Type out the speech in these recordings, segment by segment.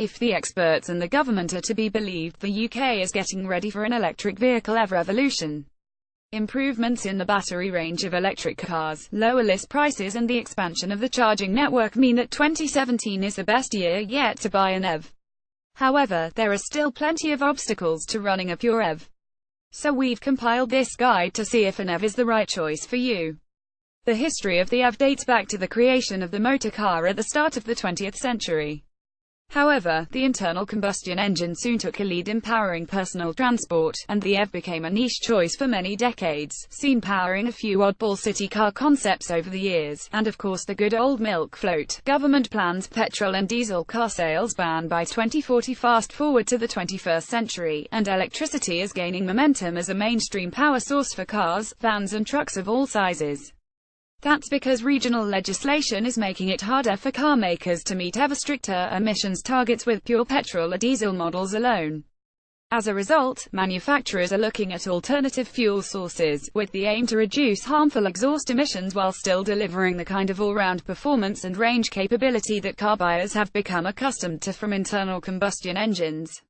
If the experts and the government are to be believed, the UK is getting ready for an electric vehicle revolution. Improvements in the battery range of electric cars, lower list prices and the expansion of the charging network mean that 2017 is the best year yet to buy an EV. However, there are still plenty of obstacles to running a pure EV. So we've compiled this guide to see if an EV is the right choice for you. The history of the EV dates back to the creation of the motor car at the start of the 20th century. However, the internal combustion engine soon took a lead in powering personal transport, and the EV became a niche choice for many decades, soon powering a few oddball city car concepts over the years, and of course the good old milk float. Government plans petrol and diesel car sales ban by 2040. Fast forward to the 21st century, and electricity is gaining momentum as a mainstream power source for cars, vans and trucks of all sizes. That's because regional legislation is making it harder for car makers to meet ever stricter emissions targets with pure petrol or diesel models alone. As a result, manufacturers are looking at alternative fuel sources, with the aim to reduce harmful exhaust emissions while still delivering the kind of all-round performance and range capability that car buyers have become accustomed to from internal combustion engines.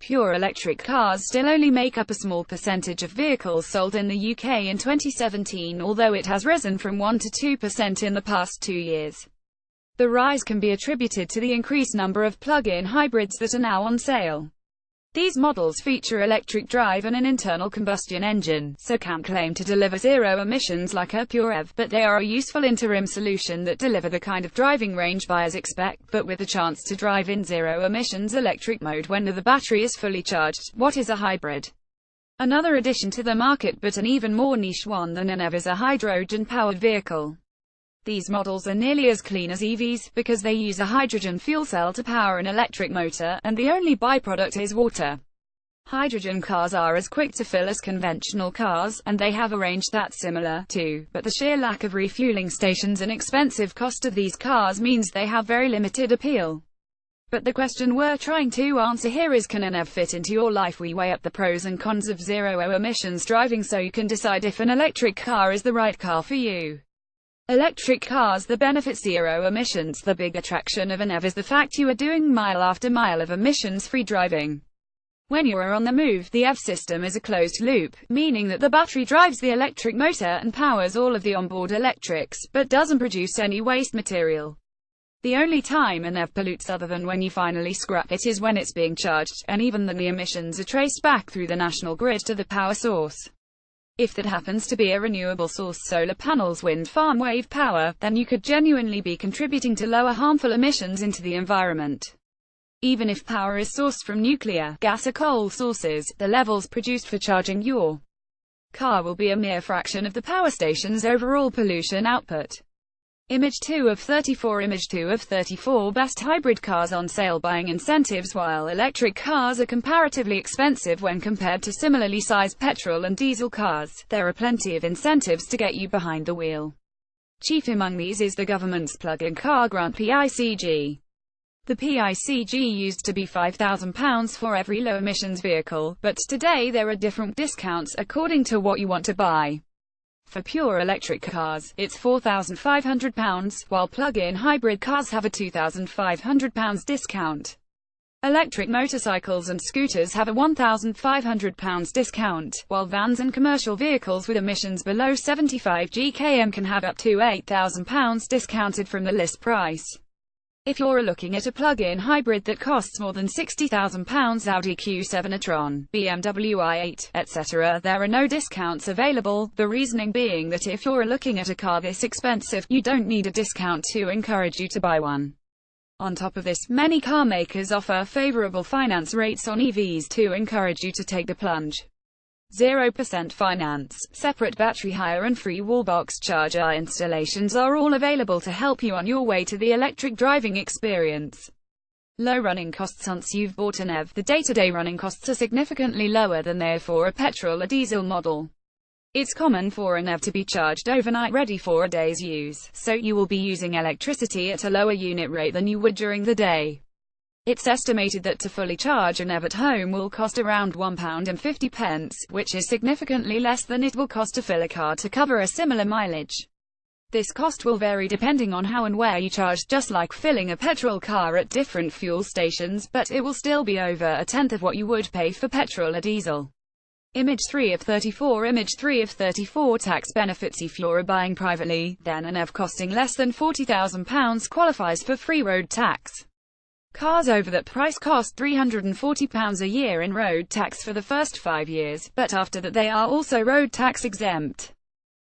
Pure electric cars still only make up a small percentage of vehicles sold in the UK in 2017, although it has risen from 1 to 2% in the past 2 years. The rise can be attributed to the increased number of plug-in hybrids that are now on sale. These models feature electric drive and an internal combustion engine, so can't claim to deliver zero emissions like a pure EV, but they are a useful interim solution that deliver the kind of driving range buyers expect, but with the chance to drive in zero emissions electric mode when the battery is fully charged. What is a hybrid? Another addition to the market, but an even more niche one than an EV, is a hydrogen-powered vehicle. These models are nearly as clean as EVs, because they use a hydrogen fuel cell to power an electric motor, and the only byproduct is water. Hydrogen cars are as quick to fill as conventional cars, and they have a range that's similar, too, but the sheer lack of refueling stations and expensive cost of these cars means they have very limited appeal. But the question we're trying to answer here is, can an EV fit into your life? We weigh up the pros and cons of zero emissions driving so you can decide if an electric car is the right car for you. Electric cars, the benefits: zero emissions. The big attraction of an EV is the fact you are doing mile after mile of emissions-free driving. When you are on the move, the EV system is a closed loop, meaning that the battery drives the electric motor and powers all of the onboard electrics, but doesn't produce any waste material. The only time an EV pollutes other than when you finally scrap it is when it's being charged, and even then the emissions are traced back through the national grid to the power source. If that happens to be a renewable source, solar panels, wind farm, wave power, then you could genuinely be contributing to lower harmful emissions into the environment. Even if power is sourced from nuclear, gas or coal sources, the levels produced for charging your car will be a mere fraction of the power station's overall pollution output. Image 2 of 34. Image 2 of 34. Best hybrid cars on sale. Buying incentives. While electric cars are comparatively expensive when compared to similarly sized petrol and diesel cars, there are plenty of incentives to get you behind the wheel. Chief among these is the government's plug-in car grant (PICG). The PICG used to be £5,000 for every low-emissions vehicle, but today there are different discounts according to what you want to buy. For pure electric cars, it's £4,500, while plug-in hybrid cars have a £2,500 discount. Electric motorcycles and scooters have a £1,500 discount, while vans and commercial vehicles with emissions below 75 GkM can have up to £8,000 discounted from the list price. If you're looking at a plug-in hybrid that costs more than £60,000, Audi Q7 e-tron, BMW i8, etc., there are no discounts available, the reasoning being that if you're looking at a car this expensive, you don't need a discount to encourage you to buy one. On top of this, many car makers offer favourable finance rates on EVs to encourage you to take the plunge. 0% finance, separate battery hire and free wallbox charger installations are all available to help you on your way to the electric driving experience. Low running costs. Once you've bought an EV, the day-to-day running costs are significantly lower than they are for a petrol or diesel model. It's common for an EV to be charged overnight ready for a day's use, so you will be using electricity at a lower unit rate than you would during the day. It's estimated that to fully charge an EV at home will cost around £1.50, which is significantly less than it will cost to fill a car to cover a similar mileage. This cost will vary depending on how and where you charge, just like filling a petrol car at different fuel stations, but it will still be over a tenth of what you would pay for petrol or diesel. Image 3 of 34. Image 3 of 34. Tax benefits. If you're buying privately, then an EV costing less than £40,000 qualifies for free road tax. Cars over that price cost £340 a year in road tax for the first 5 years, but after that they are also road tax exempt.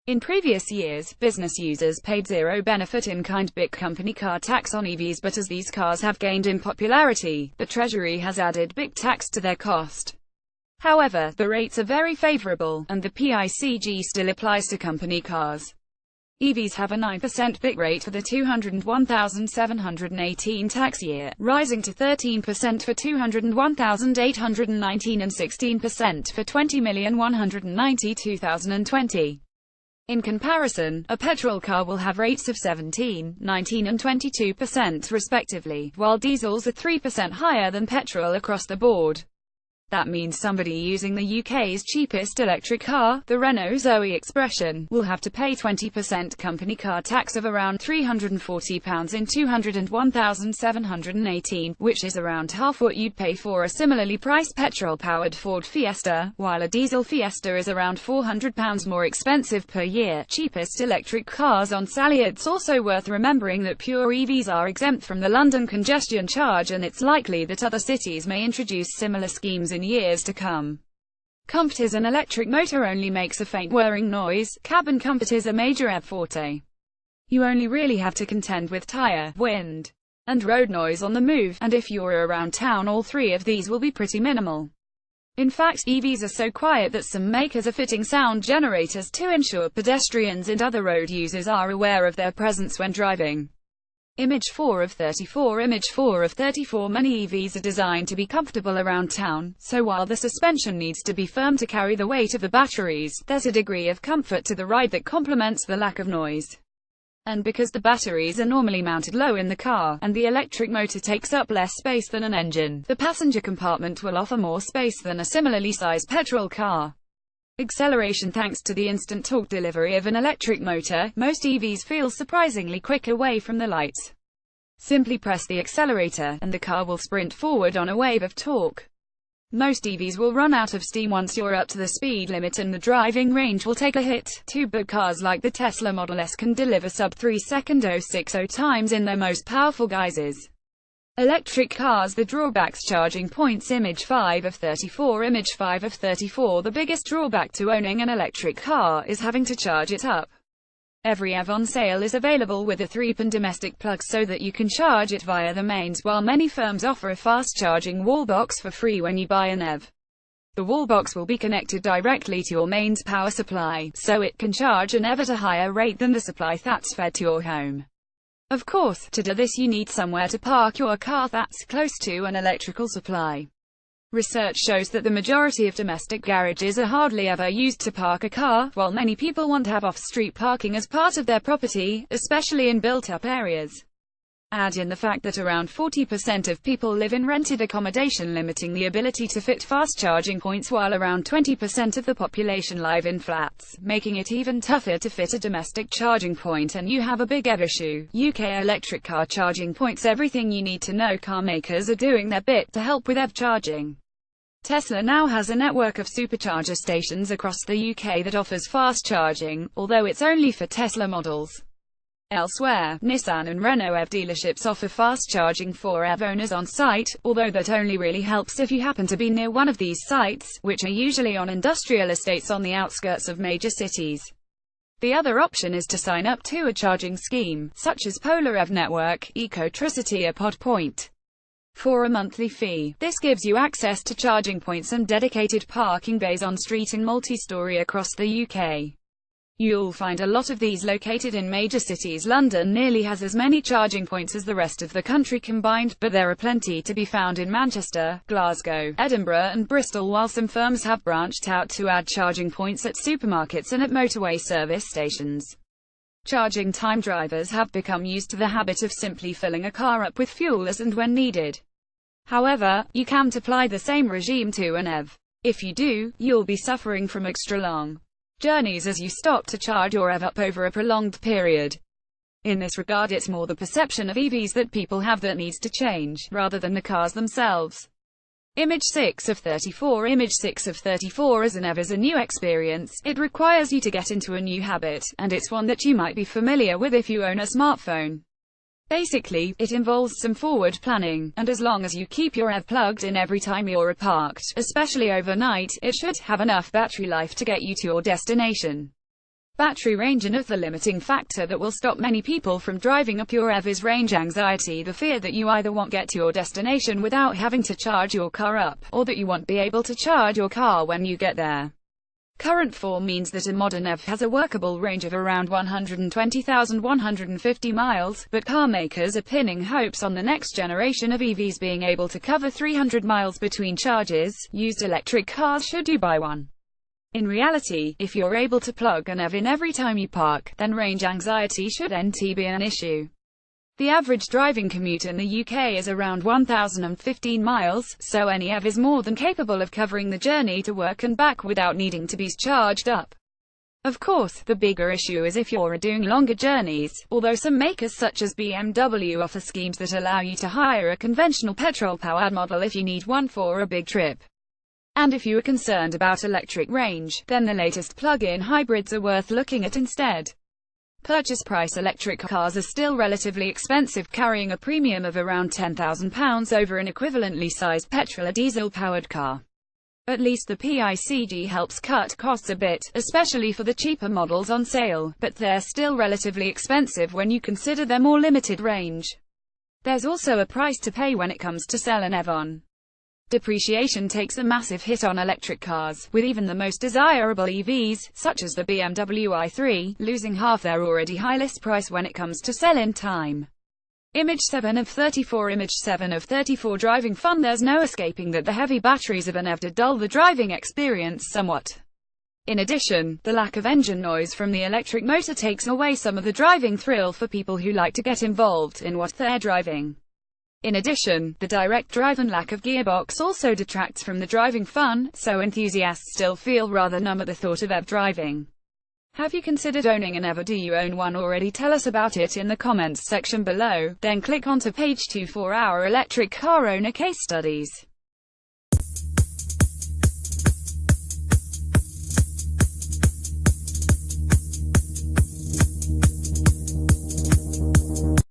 In previous years, business users paid zero benefit-in-kind BIC company car tax on EVs, but as these cars have gained in popularity, the Treasury has added BIC tax to their cost. However, the rates are very favorable, and the PICG still applies to company cars. EVs have a 9% BIC rate for the 201,718 tax year, rising to 13% for 201,819 and 16% for 20,192,020. In comparison, a petrol car will have rates of 17, 19 and 22% respectively, while diesels are 3% higher than petrol across the board. That means somebody using the UK's cheapest electric car, the Renault Zoe Expression, will have to pay 20% company car tax of around £340 in 201,718, which is around half what you'd pay for a similarly priced petrol-powered Ford Fiesta, while a diesel Fiesta is around £400 more expensive per year. Cheapest electric cars on sale. It's also worth remembering that pure EVs are exempt from the London congestion charge, and it's likely that other cities may introduce similar schemes in years to come. Comfort is an electric motor only makes a faint whirring noise. Cabin comfort is a major EV forte. You only really have to contend with tire, wind, and road noise on the move, and if you're around town all three of these will be pretty minimal. In fact, EVs are so quiet that some makers are fitting sound generators to ensure pedestrians and other road users are aware of their presence when driving. Image 4 of 34. Image 4 of 34. Many EVs are designed to be comfortable around town, so while the suspension needs to be firm to carry the weight of the batteries, there's a degree of comfort to the ride that complements the lack of noise. And because the batteries are normally mounted low in the car, and the electric motor takes up less space than an engine, the passenger compartment will offer more space than a similarly sized petrol car. Acceleration. Thanks to the instant torque delivery of an electric motor, most EVs feel surprisingly quick away from the lights. Simply press the accelerator, and the car will sprint forward on a wave of torque. Most EVs will run out of steam once you're up to the speed limit, and the driving range will take a hit, too, but cars like the Tesla Model S can deliver sub-3 second 060 times in their most powerful guises. Electric cars. The drawbacks. Charging points. Image 5 of 34. Image 5 of 34. The biggest drawback to owning an electric car is having to charge it up. Every EV on sale is available with a 3-pin domestic plug so that you can charge it via the mains, while many firms offer a fast charging wall box for free when you buy an EV. The wall box will be connected directly to your mains power supply, so it can charge an EV at a higher rate than the supply that's fed to your home. Of course, to do this you need somewhere to park your car that's close to an electrical supply. Research shows that the majority of domestic garages are hardly ever used to park a car, while many people want to have off-street parking as part of their property, especially in built-up areas. Add in the fact that around 40% of people live in rented accommodation, limiting the ability to fit fast charging points, while around 20% of the population live in flats, making it even tougher to fit a domestic charging point, and you have a big EV issue. UK electric car charging points. Everything you need to know. Car makers are doing their bit to help with EV charging. Tesla now has a network of supercharger stations across the UK that offers fast charging, although it's only for Tesla models. Elsewhere, Nissan and Renault EV dealerships offer fast charging for EV owners on site, although that only really helps if you happen to be near one of these sites, which are usually on industrial estates on the outskirts of major cities. The other option is to sign up to a charging scheme, such as Polar EV Network, Ecotricity or PodPoint, for a monthly fee. This gives you access to charging points and dedicated parking bays on street and multi-storey across the UK. You'll find a lot of these located in major cities. London nearly has as many charging points as the rest of the country combined, but there are plenty to be found in Manchester, Glasgow, Edinburgh and Bristol, while some firms have branched out to add charging points at supermarkets and at motorway service stations. Charging time. Drivers have become used to the habit of simply filling a car up with fuel as and when needed. However, you can't apply the same regime to an EV. If you do, you'll be suffering from extra long journeys as you stop to charge your EV up over a prolonged period. In this regard, it's more the perception of EVs that people have that needs to change, rather than the cars themselves. Image 6 of 34. Image 6 of 34. As an EV is a new experience, it requires you to get into a new habit, and it's one that you might be familiar with if you own a smartphone. Basically, it involves some forward planning, and as long as you keep your EV plugged in every time you're parked, especially overnight, it should have enough battery life to get you to your destination. Battery range. Another limiting factor that will stop many people from driving up your EV is range anxiety, the fear that you either won't get to your destination without having to charge your car up, or that you won't be able to charge your car when you get there. Current form means that a modern EV has a workable range of around 120,150 miles, but car makers are pinning hopes on the next generation of EVs being able to cover 300 miles between charges. Used electric cars should you buy one. In reality, if you're able to plug an EV in every time you park, then range anxiety shouldn't be an issue. The average driving commute in the UK is around 1,015 miles, so any EV is more than capable of covering the journey to work and back without needing to be charged up. Of course, the bigger issue is if you're doing longer journeys, although some makers such as BMW offer schemes that allow you to hire a conventional petrol-powered model if you need one for a big trip. And if you are concerned about electric range, then the latest plug-in hybrids are worth looking at instead. Purchase price. Electric cars are still relatively expensive, carrying a premium of around £10,000 over an equivalently sized petrol or diesel-powered car. At least the PICG helps cut costs a bit, especially for the cheaper models on sale, but they're still relatively expensive when you consider their more limited range. There's also a price to pay when it comes to sell an EV on. Depreciation takes a massive hit on electric cars, with even the most desirable EVs, such as the BMW i3, losing half their already high list price when it comes to sell-in time. Image 7 of 34. Image 7 of 34. Driving fun. There's no escaping that the heavy batteries of an EV dull the driving experience somewhat. In addition, the lack of engine noise from the electric motor takes away some of the driving thrill for people who like to get involved in what they're driving. In addition, the direct drive and lack of gearbox also detracts from the driving fun, so enthusiasts still feel rather numb at the thought of EV driving. Have you considered owning an EV, or do you own one already? Tell us about it in the comments section below, then click onto page 2 for our electric car owner case studies.